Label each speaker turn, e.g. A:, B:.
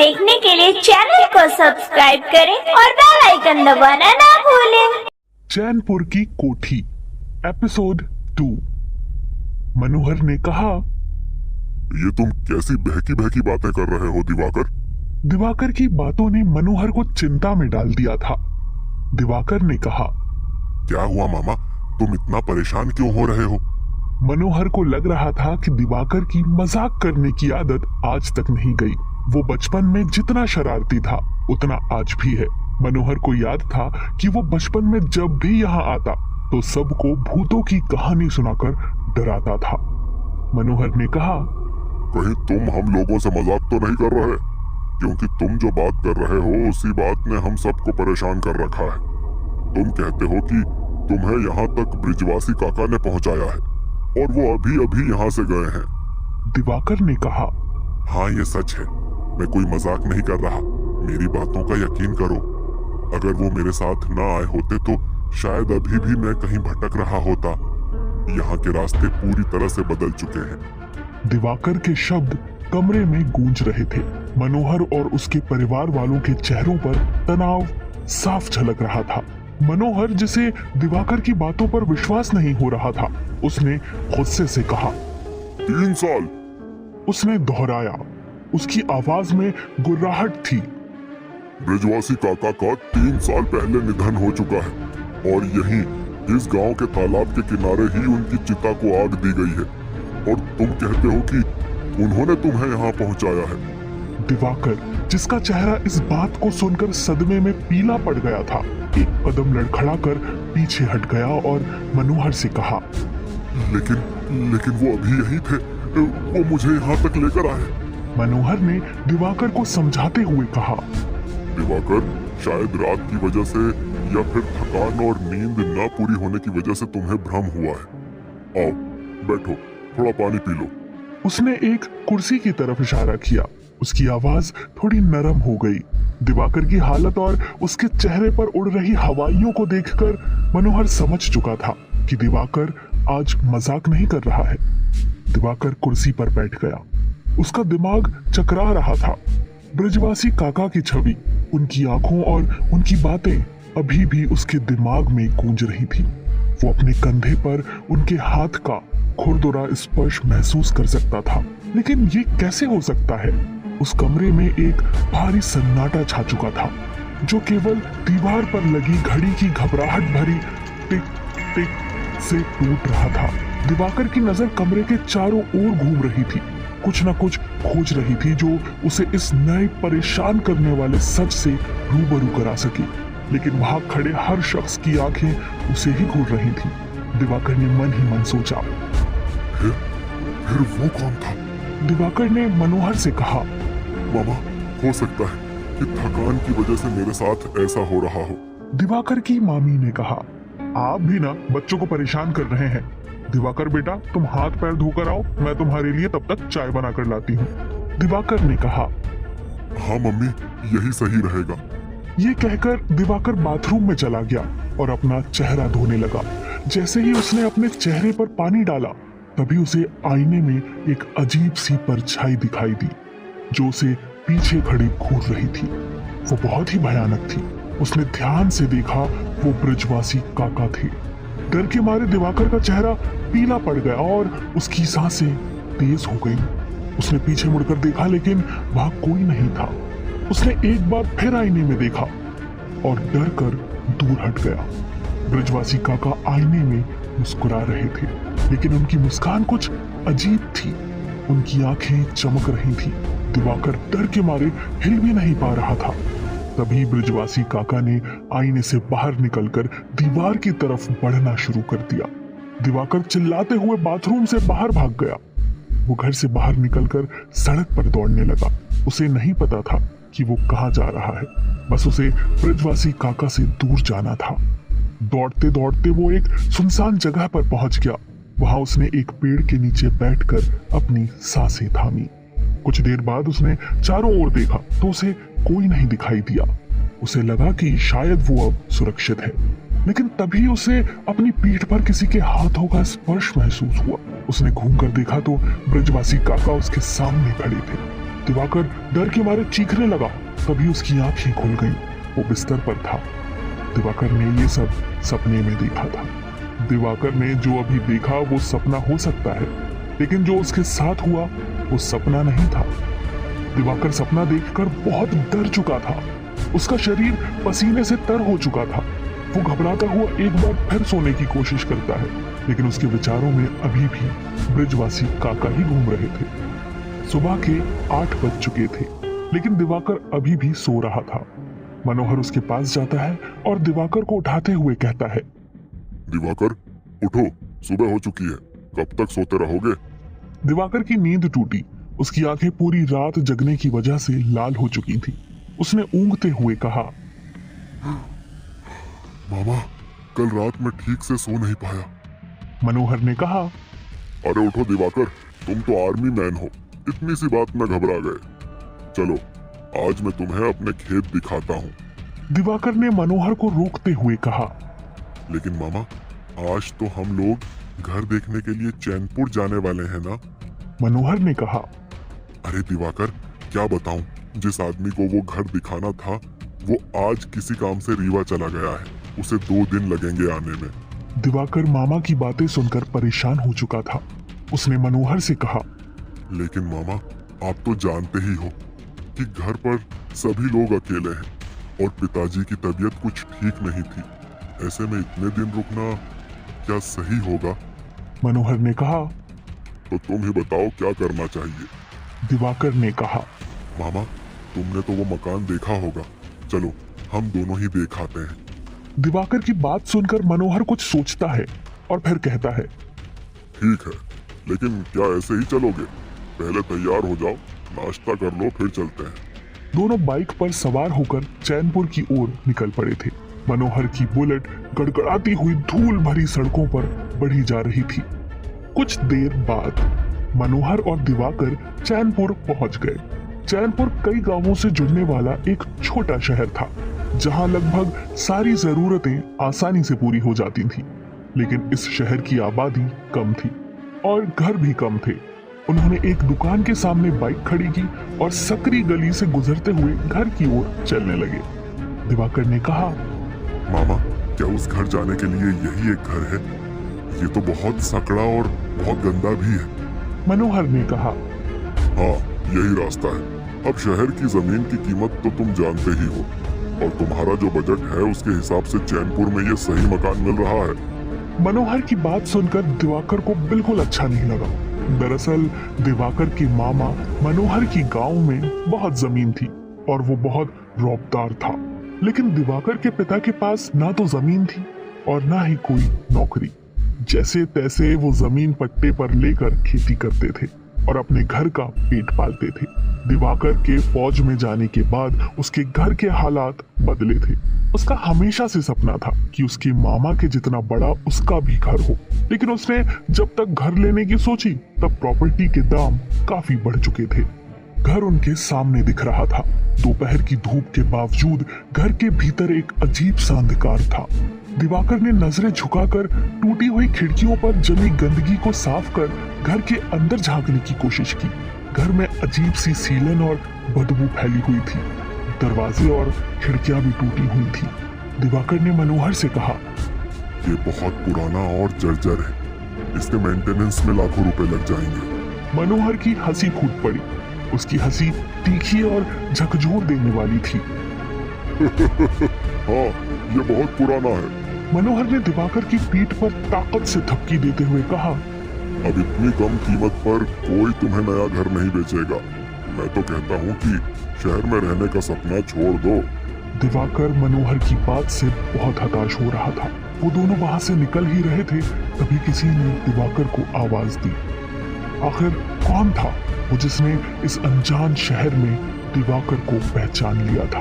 A: देखने के लिए चैनल को सब्सक्राइब करें और बेल आइकन दबाना ना भूलें।
B: चैनपुर की कोठी एपिसोड 2। मनोहर ने कहा,
C: ये तुम कैसी बहकी बहकी बातें कर रहे हो दिवाकर?
B: दिवाकर की बातों ने मनोहर को चिंता में डाल दिया था। दिवाकर ने कहा,
C: क्या हुआ मामा, तुम इतना परेशान क्यों हो रहे हो?
B: मनोहर को लग रहा था कि दिवाकर की मजाक करने की आदत आज तक नहीं गई। वो बचपन में जितना शरारती था उतना आज भी है। मनोहर को याद था कि वो बचपन में जब भी यहाँ आता तो सबको भूतों की कहानी सुनाकर डराता था। मनोहर ने कहा,
C: कहीं तुम हम लोगों से मजाक तो नहीं कर रहे? क्योंकि तुम जो बात कर रहे हो उसी बात ने हम सबको परेशान कर रखा है। तुम कहते हो कि तुम्हें यहाँ तक ब्रिजवासी काका ने पहुँचाया है और वो अभी अभी यहाँ से गए हैं।
B: दिवाकर ने कहा,
C: हाँ ये सच है, मैं कोई मजाक नहीं कर रहा। मेरी बातों का यकीन करो, अगर वो मेरे साथ ना आए होते तो शायद अभी भी मैं कहीं भटक रहा होता। यहाँ के रास्ते पूरी तरह से बदल चुके हैं।
B: दिवाकर के शब्द कमरे में गूंज रहे थे। मनोहर और उसके परिवार वालों के चेहरों पर तनाव साफ झलक रहा था। मनोहर, जिसे दिवाकर की बातों पर विश्वास नहीं हो रहा था, उसने गुस्से से कहा,
C: 3 साल।
B: उसने दोहराया। उसकी आवाज में गुर्राहट थी।
C: ब्रिजवासी काका का 3 साल पहले निधन हो चुका है और यहीं इस गांव के तालाब के किनारे ही उनकी चिता को आग दी गई है और तुम कहते हो कि उन्होंने तुम्हें यहाँ पहुँचाया है।
B: दिवाकर, जिसका चेहरा इस बात को सुनकर सदमे में पीला पड़ गया था, एक कदम लड़खड़ाकर पीछे हट गया और मनोहर से कहा,
C: लेकिन वो अभी यहीं थे, वो मुझे यहाँ तक लेकर आए।
B: मनोहर ने दिवाकर को समझाते हुए कहा,
C: दिवाकर, शायद रात की वजह से या फिर थकान और नींद न पूरी होने की वजह से तुम्हें भ्रम हुआ है। आओ बैठो, थोड़ा पानी पी लो।
B: उसने एक कुर्सी की तरफ इशारा किया। उसकी आवाज थोड़ी नरम हो गई। दिवाकर की हालत और उसके चेहरे पर उड़ रही हवाइयों को देखकर मनोहर समझ चुका था कि दिवाकर आज मजाक नहीं कर रहा है। दिवाकर कुर्सी पर बैठ गया। उसका दिमाग चकरा रहा था। ब्रजवासी काका की छवि, उनकी आंखों और उनकी बातें अभी भी उसके दिमाग में गूंज रही थी। वो अपने कंधे पर उनके हाथ का खुरदुरा स्पर्श महसूस कर सकता था। लेकिन ये कैसे हो सकता है? उस कमरे में एक भारी सन्नाटा छा चुका था, जो केवल दीवार पर लगी घड़ी की घबराहट भरी टिक टिक से टूट रहा था। दिवाकर की नजर कमरे के चारों ओर घूम रही थी, कुछ न कुछ खोज रही थी जो उसे इस नए परेशान करने वाले सच से रूबरू करा सके। लेकिन वहां खड़े हर शख्स की आंखें उसे ही घूर रही थी। दिवाकर ने मन ही मन सोचा,
C: फिर वो कौन था?
B: दिवाकर ने मनोहर से कहा,
C: मामा, हो सकता है कि थकान की वजह से मेरे साथ ऐसा हो रहा हो।
B: दिवाकर की मामी ने कहा, आप भी ना बच्चों को परेशान कर रहे हैं। दिवाकर बेटा, तुम हाथ पैर धोकर आओ, मैं तुम्हारे लिए तब तक चाय बना कर लाती हूँ। दिवाकर ने कहा,
C: हाँ मम्मी, यही सही रहेगा।
B: ये कहकर दिवाकर बाथरूम में चला गया और अपना चेहरा धोने लगा। जैसे ही उसने अपने चेहरे पर पानी डाला, तभी उसे आईने में एक अजीब सी परछाई दिखाई दी, जो उसे पीछे खड़ी घूर रही थी। वो बहुत ही भयानक थी। उसने ध्यान से देखा, वो ब्रजवासी काका थे। डर के मारे दिवाकर का चेहरा पीला पड़ गया और उसकी सांसें तेज हो गईं। उसने पीछे मुड़कर देखा, लेकिन वहां कोई नहीं था। उसने एक बार फिर आईने में देखा और डर कर दूर हट गया। ब्रजवासी काका आईने में मुस्कुरा रहे थे, लेकिन उनकी मुस्कान कुछ अजीब थी। उनकी आंखें चमक रही थी। दिवाकर डर के मारे हिल भी नहीं पा रहा था। तभी ब्रजवासी काका ने आईने से बाहर निकलकर दीवार की तरफ बढ़ना शुरू कर दिया। दिवाकर चिल्लाते हुए बाथरूम से बाहर भाग गया। वो घर से बाहर निकलकर सड़क पर दौड़ने लगा। उसे नहीं पता था कि वो कहाँ जा रहा है, बस उसे ब्रजवासी काका से दूर जाना था। दौड़ते दौड़ते वो एक सुनसान जगह पर पहुंच गया। वहां उसने एक पेड़ के नीचे बैठकर अपनी सांसें थामी। कुछ देर बाद उसने चारों ओर देखा तो उसे कोई नहीं दिखाई दिया। उसे लगा कि शायद वो अब सुरक्षित है, लेकिन तभी उसे अपनी पीठ पर किसी के हाथों का स्पर्श महसूस हुआ। उसने घूमकर देखा तो ब्रजवासी काका उसके सामने खड़े थे। दिवाकर डर के मारे चीखने लगा। तभी उसकी आंखें खुल गईं। वो बिस्तर पर था। दिवाकर ने ये सब सपने में देखा था। दिवाकर ने जो अभी देखा वो सपना हो सकता है, लेकिन जो उसके साथ हुआ वो सपना नहीं था। दिवाकर सपना देखकर बहुत डर चुका था। उसका शरीर पसीने से तर हो चुका था। वो घबराता हुआ एक बार फिर सोने की कोशिश करता है, लेकिन उसके विचारों में अभी भी ब्रिजवासी काका ही घूम रहे थे। सुबह के 8 बज चुके थे, लेकिन दिवाकर अभी भी सो रहा था। मनोहर उसके पास जाता है और दिवाकर को उठाते हुए कहता है,
C: दिवाकर उठो, सुबह हो चुकी है, कब तक सोते रहोगे?
B: दिवाकर की नींद टूटी। उसकी आंखें पूरी रात जगने की वजह से लाल हो चुकी थी। उसने ऊँघते हुए कहा,
C: मामा, कल रात में ठीक से सो नहीं पाया।
B: मनोहर ने कहा,
C: अरे उठो दिवाकर, तुम तो आर्मी मैन हो, इतनी सी बात में घबरा गए। चलो आज मैं तुम्हें अपने खेत दिखाता हूँ।
B: दिवाकर ने मनोहर को रोकते हुए कहा,
C: लेकिन मामा, आज तो हम लोग घर देखने के लिए चैनपुर जाने वाले हैं ना?
B: मनोहर ने कहा,
C: अरे दिवाकर, क्या बताऊं, जिस आदमी को वो घर दिखाना था वो आज किसी काम से रीवा चला गया है। उसे 2 दिन लगेंगे आने में।
B: दिवाकर मामा की बातें सुनकर परेशान हो चुका था। उसने मनोहर से कहा,
C: लेकिन मामा, आप तो जानते ही हो कि घर पर सभी लोग अकेले हैं और पिताजी की तबीयत कुछ ठीक नहीं थी। ऐसे में इतने दिन रुकना क्या सही होगा?
B: मनोहर ने कहा।
C: तो तुम ही बताओ क्या करना चाहिए?
B: दिवाकर ने कहा,
C: मामा, तुमने तो वो मकान देखा होगा, चलो हम दोनों ही देख आते हैं।
B: दिवाकर की बात सुनकर मनोहर कुछ सोचता है और फिर कहता है,
C: ठीक है, लेकिन क्या ऐसे ही चलोगे? पहले तैयार हो जाओ, नाश्ता कर लो, फिर चलते हैं।
B: दोनों बाइक पर सवार होकर चैनपुर की ओर निकल पड़े थे। मनोहर की बुलेट गड़गड़ाती हुई धूल भरी सड़कों पर बढ़ी जा रही थी। कुछ देर बाद मनोहर और दिवाकर चैनपुर पहुंच गए। चैनपुर कई गांवों से जुड़ने वाला एक छोटा शहर था, जहां लगभग सारी जरूरतें आसानी से पूरी हो जाती थीं। लेकिन इस शहर की आबादी कम थी और घर भी कम थे। उन्होंने एक दुकान के सामने बाइक खड़ी की और सकरी गली से गुजरते हुए घर की ओर चलने लगे। दिवाकर ने कहा,
C: मामा, क्या उस घर जाने के लिए यही एक घर है? ये तो बहुत सकड़ा और बहुत गंदा भी है।
B: मनोहर ने कहा,
C: हाँ, यही रास्ता है। अब शहर की जमीन की कीमत तो तुम जानते ही हो, और तुम्हारा जो बजट है उसके हिसाब से चैनपुर में ये सही मकान मिल रहा है।
B: मनोहर की बात सुनकर दिवाकर को बिल्कुल अच्छा नहीं लगा। दरअसल दिवाकर के मामा मनोहर की गांव में बहुत जमीन थी और वो बहुत रौबदार था। लेकिन दिवाकर के पिता के पास ना तो जमीन थी और ना ही कोई नौकरी। जैसे तैसे वो जमीन पट्टे पर लेकर खेती करते थे और अपने घर का पेट पालते थे। दिवाकर के फौज में जाने के बाद उसके घर के हालात बदले थे। उसका हमेशा से सपना था कि उसके मामा के जितना बड़ा उसका भी घर हो, लेकिन उसने जब तक घर लेने की सोची तब प्रॉपर्टी के दाम काफी बढ़ चुके थे। घर उनके सामने दिख रहा था। दोपहर की धूप के बावजूद घर के भीतर एक अजीब सा अंधकार था। दिवाकर ने नजरें झुकाकर टूटी हुई खिड़कियों पर जमी गंदगी को साफ कर घर के अंदर झांकने की कोशिश की। घर में अजीब सी सीलन और बदबू फैली हुई थी। दरवाजे और खिड़कियां भी टूटी हुई थी। दिवाकर ने मनोहर से कहा,
C: ये बहुत पुराना और जर्जर है, इसके मेंटेनेंस में लाखों रुपए लग जाएंगे।
B: मनोहर की हंसी फूट पड़ी। उसकी हंसी तीखी और झकझोर देने वाली थी।
C: हाँ, ये बहुत पुराना है।
B: मनोहर ने दिवाकर की पीठ पर ताकत से थपकी देते हुए कहा,
C: अब इतनी कम कीमत पर कोई तुम्हें नया घर नहीं बेचेगा। मैं तो कहता हूँ कि शहर में रहने का सपना छोड़ दो।
B: दिवाकर मनोहर की बात से बहुत हताश हो रहा था। वो दोनों वहां से निकल ही रहे थे, तभी किसी ने दिवाकर को आवाज दी। आखिर कौन था वो जिसने इस अनजान शहर में दिवाकर को पहचान लिया था?